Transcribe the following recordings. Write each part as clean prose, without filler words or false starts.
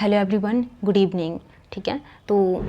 Hello everyone, good evening. ठीक है, तो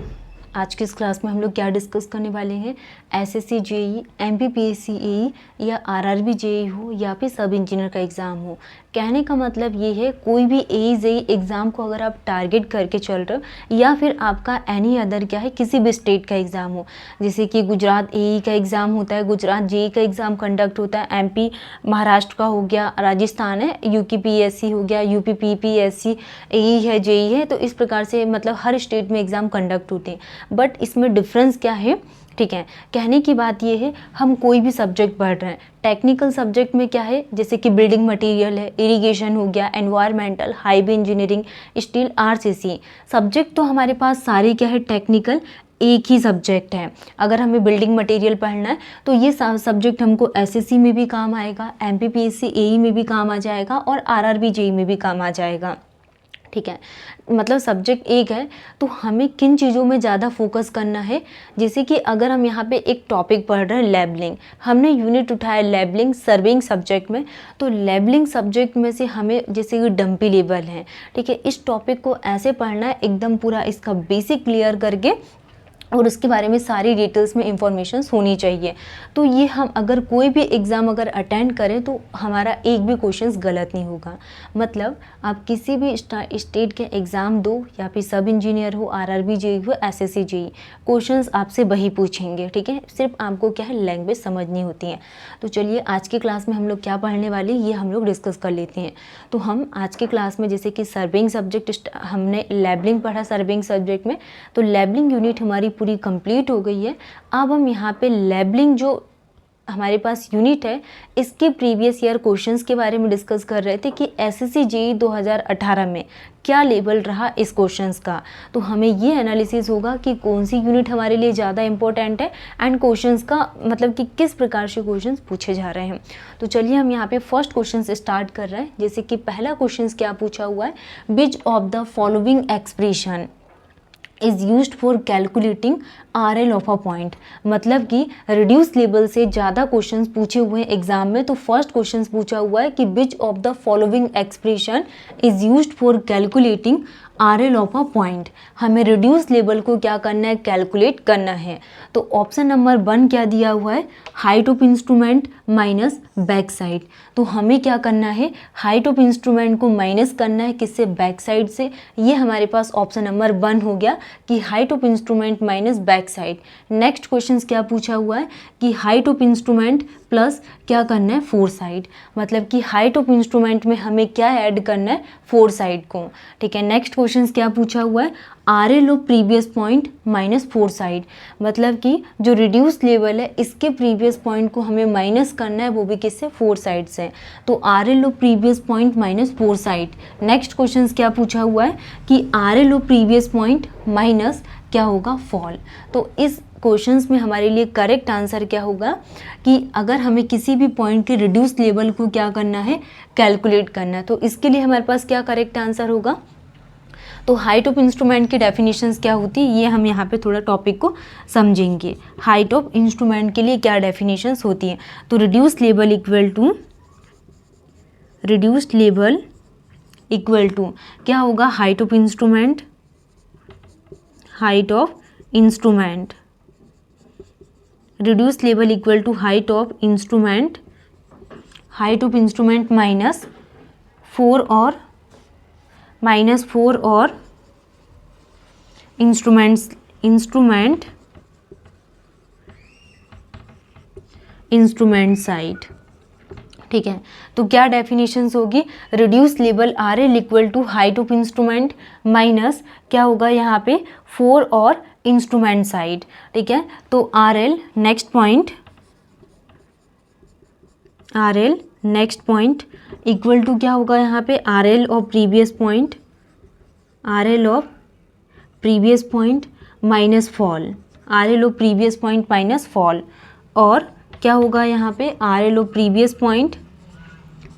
आज की इस क्लास में हम लोग क्या डिस्कस करने वाले हैं। एसएससी जेई, एमपीपीएससी एई या आरआरबी जेई हो या फिर सब इंजीनियर का एग्ज़ाम हो, कहने का मतलब ये है कोई भी एई जेई एग्ज़ाम को अगर आप टारगेट करके चल रहे हो या फिर आपका एनी अदर क्या है किसी भी स्टेट का एग्ज़ाम हो, जैसे कि गुजरात एई का एग्ज़ाम होता है, गुजरात जेई का एग्ज़ाम कंडक्ट होता है, एमपी महाराष्ट्र का हो गया, राजस्थान है यूपी पीएससी हो गया, यूपी पीपीएससी एई है, जेई है, तो इस प्रकार से मतलब हर स्टेट में एग्ज़ाम कंडक्ट होते हैं। बट इसमें डिफरेंस क्या है, ठीक है, कहने की बात ये है हम कोई भी सब्जेक्ट पढ़ रहे हैं, टेक्निकल सब्जेक्ट में क्या है जैसे कि बिल्डिंग मटेरियल है, इरिगेशन हो गया, environmental, highway engineering, steel, RCC, subject तो हमारे पास सारे क्या है टेक्निकल एक ही सब्जेक्ट है। अगर हमें बिल्डिंग मटेरियल पढ़ना है तो ये सब्जेक्ट हमको एसएससी में भी काम आएगा, एमपीपीएससी एई में भी काम आ जाएगा और आरआरबी जेई में भी काम आ जाएगा। ठीक है, मतलब सब्जेक्ट एक है तो हमें किन चीज़ों में ज़्यादा फोकस करना है। जैसे कि अगर हम यहाँ पे एक टॉपिक पढ़ रहे हैं लेबलिंग, हमने यूनिट उठाया लेबलिंग सर्विंग सब्जेक्ट में, तो लेबलिंग सब्जेक्ट में से हमें जैसे कि डंपी लेबल है, ठीक है, इस टॉपिक को ऐसे पढ़ना है एकदम पूरा इसका बेसिक क्लियर करके और उसके बारे में सारी डिटेल्स में इंफॉर्मेशन होनी चाहिए। तो ये हम अगर कोई भी एग्ज़ाम अगर अटेंड करें तो हमारा एक भी क्वेश्चंस गलत नहीं होगा। मतलब आप किसी भी स्टेट के एग्ज़ाम दो या फिर सब इंजीनियर हो, आरआरबी जेई हो, एसएससी जेई, क्वेश्चंस आपसे वही पूछेंगे। ठीक है, सिर्फ आपको क्या है लैंग्वेज समझनी होती है। तो चलिए आज की क्लास में हम लोग क्या पढ़ने वाले ये हम लोग डिस्कस कर लेते हैं। तो हम आज की क्लास में जैसे कि सर्विंग सब्जेक्ट हमने लेबलिंग पढ़ा सर्विंग सब्जेक्ट में, तो लेबलिंग यूनिट हमारी पूरी कंप्लीट हो गई है। अब हम यहाँ पे लेबलिंग जो हमारे पास यूनिट है इसके प्रीवियस ईयर क्वेश्चंस के बारे में डिस्कस कर रहे थे कि एसएससी जेई 2018 में क्या लेवल रहा इस क्वेश्चंस का। तो हमें ये एनालिसिस होगा कि कौन सी यूनिट हमारे लिए ज़्यादा इंपॉर्टेंट है एंड क्वेश्चंस का मतलब कि किस प्रकार से क्वेश्चंस पूछे जा रहे हैं। तो चलिए हम यहाँ पे फर्स्ट क्वेश्चन से स्टार्ट कर रहे हैं। जैसे कि पहला क्वेश्चन क्या पूछा हुआ है, विच of the following expression is used for calculating RL of a point. मतलब कि रिड्यूस लेवल से ज़्यादा क्वेश्चंस पूछे हुए हैं एग्जाम में। तो फर्स्ट क्वेश्चन पूछा हुआ है कि विच of the following expression is used for calculating RL of a point. हमें रिड्यूस लेवल को क्या करना है, कैलकुलेट करना है। तो ऑप्शन नंबर 1 क्या दिया हुआ है, height of instrument minus back side. तो हमें क्या करना है, हाइट ऑफ इंस्ट्रूमेंट को माइनस करना है किससे, बैक साइड से। ये हमारे पास ऑप्शन नंबर 1 हो गया कि height of instrument minus back side. Next question क्या पूछा हुआ है कि हाइट ऑफ इंस्ट्रूमेंट प्लस क्या करना है, फोर साइड। मतलब कि हाइट ऑफ इंस्ट्रूमेंट में हमें क्या ऐड करना है, फोर साइड को। ठीक है, नेक्स्ट क्वेश्चन क्या पूछा हुआ है, RL of previous point minus four side. मतलब कि जो रिड्यूस लेवल है इसके प्रीवियस पॉइंट को हमें माइनस करना है, वो भी किससे, फोर साइड से। तो RL of previous point minus four side. Next question क्या पूछा हुआ है कि RL of previous point minus क्या होगा, फॉल। तो इस क्वेश्चंस में हमारे लिए करेक्ट आंसर क्या होगा कि अगर हमें किसी भी पॉइंट के रिड्यूस लेवल को क्या करना है, कैलकुलेट करना है, तो इसके लिए हमारे पास क्या करेक्ट आंसर होगा। तो हाइट ऑफ इंस्ट्रूमेंट की डेफिनेशंस क्या होती है ये हम यहाँ पे थोड़ा टॉपिक को समझेंगे। हाइट ऑफ इंस्ट्रूमेंट के लिए क्या डेफिनेशंस होती हैं, तो रिड्यूस लेवल इक्वल टू क्या होगा, height of instrument reduce level equal to height of instrument minus four और इंस्ट्रूमेंट साइड। ठीक है, तो क्या डेफिनेशंस होगी, reduce level RL equal to height of instrument minus क्या होगा यहाँ पे, फोर और इंस्ट्रूमेंट साइड। ठीक है, तो RL next point equal to क्या होगा यहाँ पे, RL of previous point minus fall. और क्या होगा यहाँ पे, RL of previous point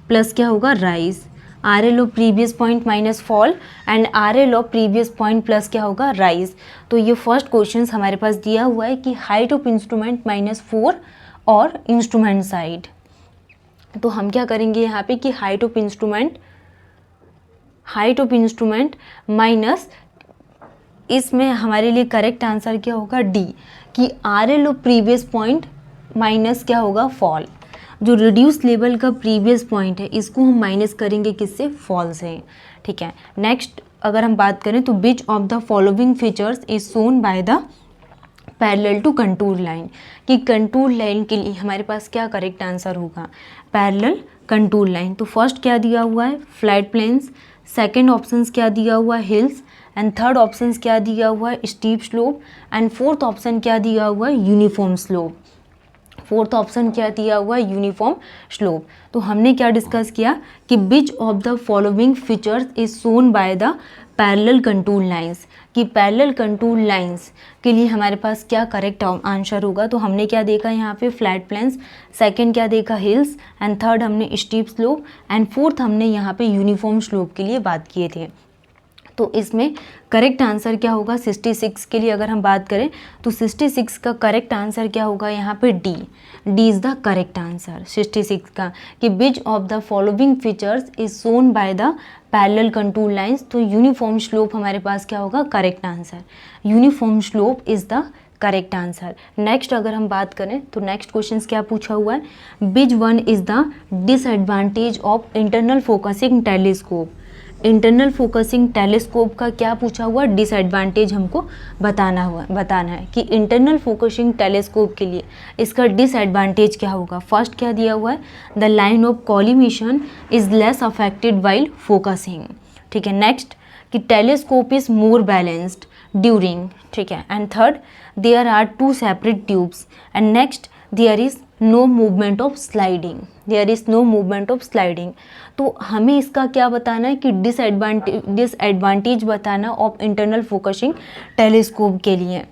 plus क्या होगा, rise. RL of previous point minus fall and RL of previous point plus क्या होगा, राइज। तो ये फर्स्ट क्वेश्चन हमारे पास दिया हुआ है कि height of instrument minus four और इंस्ट्रूमेंट साइड। तो हम क्या करेंगे यहाँ पे कि height of height of instrument minus, इसमें हमारे लिए करेक्ट आंसर क्या होगा डी, कि RL of previous point minus क्या होगा फॉल। जो रिड्यूस लेवल का प्रीवियस पॉइंट है इसको हम माइनस करेंगे किससे, फॉल से। ठीक है, नेक्स्ट अगर हम बात करें तो which of the following features is shown by the parallel to contour line, कि कंटूर लाइन के लिए हमारे पास क्या करेक्ट आंसर होगा, पैरेलल कंटूर लाइन। तो फर्स्ट क्या दिया हुआ है, फ्लैट प्लेन्स, सेकेंड ऑप्शन क्या दिया हुआ है, हिल्स, एंड थर्ड ऑप्शन क्या दिया हुआ है, steep slope, and fourth option क्या दिया हुआ है, यूनिफॉर्म स्लोप। फोर्थ ऑप्शन क्या दिया हुआ है, यूनिफॉर्म स्लोप। तो हमने क्या डिस्कस किया कि विच of the following features is shown by the parallel contour lines, कि पैरेलल कंटूर लाइंस के लिए हमारे पास क्या करेक्ट आंसर होगा। तो हमने क्या देखा यहाँ पे, फ्लैट प्लेन्स, सेकंड क्या देखा, हिल्स, एंड थर्ड हमने स्टीप स्लोप, एंड फोर्थ हमने यहाँ पे यूनिफॉर्म स्लोप के लिए बात किए थे। तो इसमें करेक्ट आंसर क्या होगा 66 के लिए अगर हम बात करें तो 66 का करेक्ट आंसर क्या होगा यहाँ पे D, D is the correct answer 66 का, कि विच of the following features is shown by the parallel contour lines. तो यूनिफॉर्म स्लोप हमारे पास क्या होगा, correct answer, uniform slope is the correct answer. Next अगर हम बात करें तो नेक्स्ट क्वेश्चन क्या पूछा हुआ है, which one is the disadvantage of internal focusing telescope. Internal focusing telescope का क्या पूछा हुआ, डिसएडवांटेज हमको बताना है कि इंटरनल फोकसिंग टेलीस्कोप के लिए इसका डिसएडवांटेज क्या होगा। फर्स्ट क्या दिया हुआ है, the line of collimation is less affected while focusing. ठीक है, नेक्स्ट कि telescope is more balanced during. ठीक है, and third there are two separate tubes, and next there is no movement of sliding, there is no movement of sliding. तो हमें इसका क्या बताना है कि डिसएडवांटेज बताना ऑफ इंटरनल फोकसिंग टेलीस्कोप के लिए।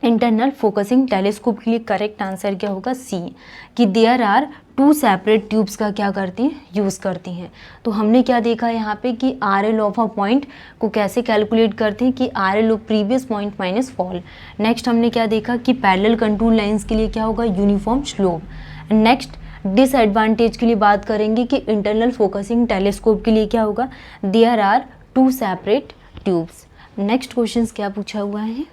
इंटरनल फोकसिंग टेलीस्कोप के लिए करेक्ट आंसर क्या होगा, सी, कि there are two separate tubes का क्या करती हैं, यूज़ करती हैं। तो हमने क्या देखा यहाँ पे कि RL ऑफ अ पॉइंट को कैसे कैलकुलेट करते हैं कि RL of previous point minus fall. Next हमने क्या देखा कि पैरेलल कंटूर लाइंस के लिए क्या होगा, यूनिफॉर्म स्लोप। नेक्स्ट डिसएडवांटेज के लिए बात करेंगे कि इंटरनल फोकसिंग टेलीस्कोप के लिए क्या होगा, there are two separate tubes. Next question क्या पूछा हुआ है,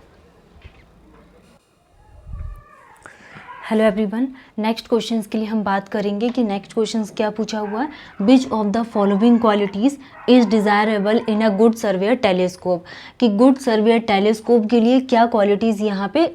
हेलो एवरीवन। नेक्स्ट क्वेश्चंस के लिए हम बात करेंगे कि नेक्स्ट क्वेश्चंस क्या पूछा हुआ है, विच of the following qualities is desirable in a good surveyor telescope, कि गुड सर्वेयर टेलीस्कोप के लिए क्या क्वालिटीज़ यहाँ पे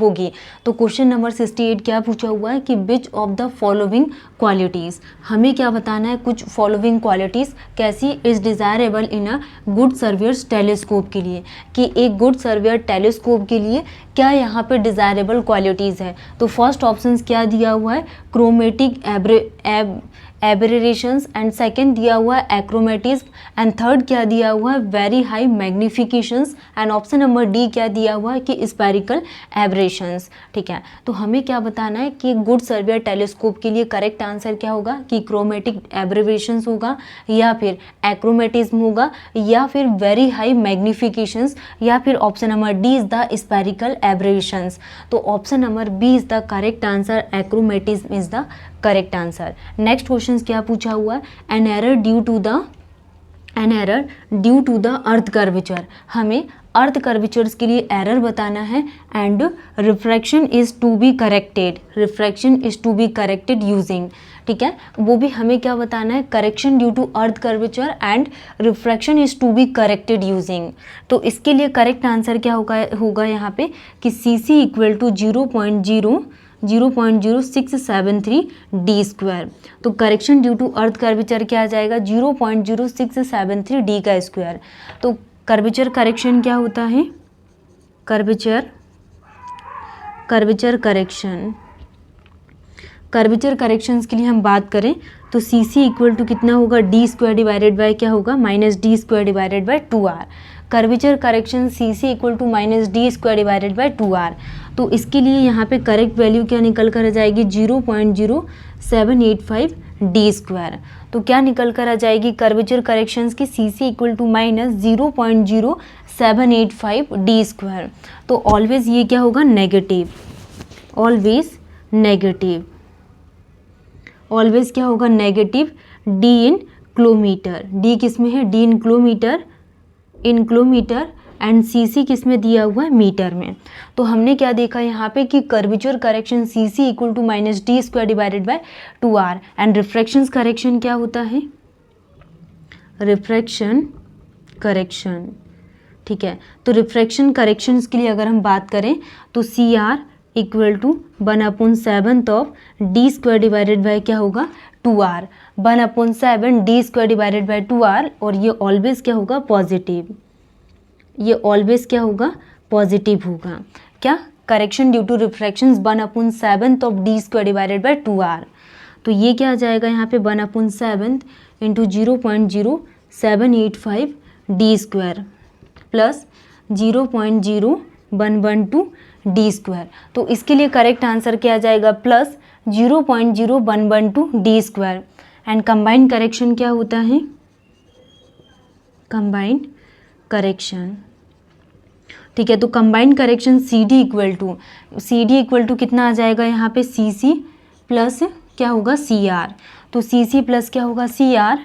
होगी। तो क्वेश्चन नंबर 68 क्या पूछा हुआ है कि विच ऑफ द फॉलोइंग क्वालिटीज़, हमें क्या बताना है, कुछ फॉलोइंग क्वालिटीज़ कैसी is desirable in a good surveyor telescope के लिए, कि एक गुड सर्वेयर टेलीस्कोप के लिए क्या यहाँ पे डिज़ायरेबल क्वालिटीज़ है। तो फर्स्ट ऑप्शन क्या दिया हुआ है, क्रोमेटिक एब्रेरेशंस, एंड सेकंड दिया हुआ है एक्रोमेटिज्म, एंड थर्ड क्या दिया हुआ है, very high magnifications, and option number D क्या दिया हुआ है कि स्पेरिकल एब्रेशंस। ठीक है, तो हमें क्या बताना है कि गुड सर्वेयर टेलीस्कोप के लिए करेक्ट आंसर क्या होगा, कि क्रोमेटिक एब्रेरेशंस होगा, या फिर एक्रोमेटिज्म होगा, या फिर वेरी हाई मैग्निफिकेशंस, या फिर option number D is the spherical aberrations. तो option number B is the correct answer, achromatism is the correct answer. Next question क्या पूछा हुआ है, an error due to the earth curvature, हमें earth curvatures के लिए एरर बताना है, and refraction is to be corrected using. ठीक है, वो भी हमें क्या बताना है, correction due to earth curvature and refraction is to be corrected using. तो इसके लिए करेक्ट आंसर क्या होगा यहाँ पे कि CC equal to 0.0673 D square. तो correction due to earth curvature क्या आ जाएगा, 0.0673 डी का स्क्वायर। तो कर्वेचर करेक्शन क्या होता है, कर्वेचर करेक्शंस के लिए हम बात करें तो CC इक्वल टू कितना होगा, डी स्क्वायर डिवाइडेड बाय क्या होगा, minus D square divided by 2r। Curvature correction CC equal to minus D square divided by 2r। तो इसके लिए यहाँ पे करेक्ट वैल्यू क्या निकल कर आ जाएगी, 0.0785 डी स्क्वायर। तो क्या निकल कर आ जाएगी कर्वेचर करेक्शंस की, CC equal to minus 0.0785 D square. तो ऑलवेज ये क्या होगा, नेगेटिव, ऑलवेज क्या होगा, negative, D in kilometre, D किस में है, D in kilometre and CC किस में दिया हुआ है, मीटर में। तो हमने क्या देखा यहाँ पे कि curvature correction CC equal to minus D square divided by 2r and refraction correction क्या होता है, रिफ्रैक्शन करेक्शन, ठीक है। तो रिफ्रैक्शन करेक्शंस के लिए अगर हम बात करें तो C R equal to 1/7 of D square divided by क्या होगा, 2r, 1/7 D square divided by 2r, और ये ऑलवेज क्या होगा, पॉजिटिव, ये ऑलवेज क्या होगा, पॉजिटिव होगा। क्या, correction due to refraction 1/7 of D square divided by 2r। तो ये क्या आ जाएगा यहाँ पे 1/7 into 0.0785 D square plus 0.0112 D square. तो इसके लिए करेक्ट आंसर क्या आ जाएगा, plus 0.0112 D square. And combined correction क्या होता है, कंबाइंड करेक्शन, ठीक है। तो combined correction C D equal to कितना आ जाएगा यहाँ पे, सी सी प्लस क्या होगा, सी आर। तो सी सी प्लस क्या होगा, सी आर,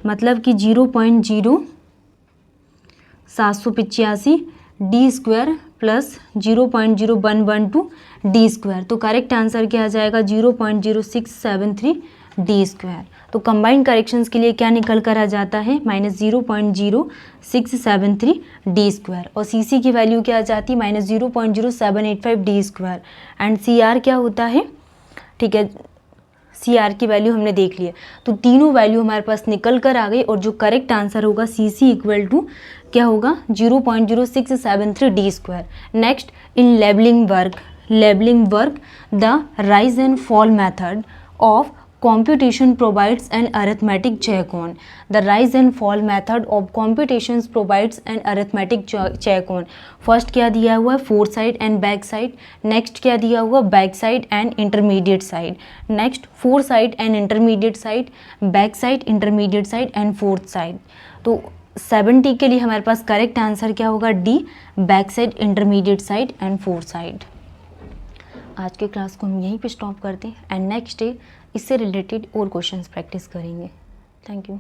मतलब कि 0.0785 D square plus 0.0112 D square. तो करेक्ट आंसर क्या आ जाएगा, 0.0673 डी स्क्वायर। तो कंबाइंड करेक्शंस के लिए क्या निकल कर आ जाता है, -0.0673 डी स्क्वायर, और सी सी की वैल्यू क्या आ जाती है, -0.0785 D square. And C R क्या होता है, ठीक है, सी आर की वैल्यू हमने देख ली है। तो तीनों वैल्यू हमारे पास निकल कर आ गई, और जो करेक्ट आंसर होगा सी सी इक्वल टू क्या होगा, 0.0673 D square. Next, in labelling work the rise and fall method of computation provides an arithmetic check on. The rise and fall method of computations provides an arithmetic check on. First क्या दिया हुआ है, four side and back side. Next क्या दिया हुआ, back side and intermediate side. Next four side and intermediate side, back side, intermediate side and fourth side. तो 70 के लिए हमारे पास करेक्ट आंसर क्या होगा, D, back side, intermediate side and fourth side. आज के क्लास को हम यहीं पे स्टॉप करते हैं एंड नेक्स्ट डे इससे रिलेटेड और क्वेश्चंस प्रैक्टिस करेंगे। Thank you.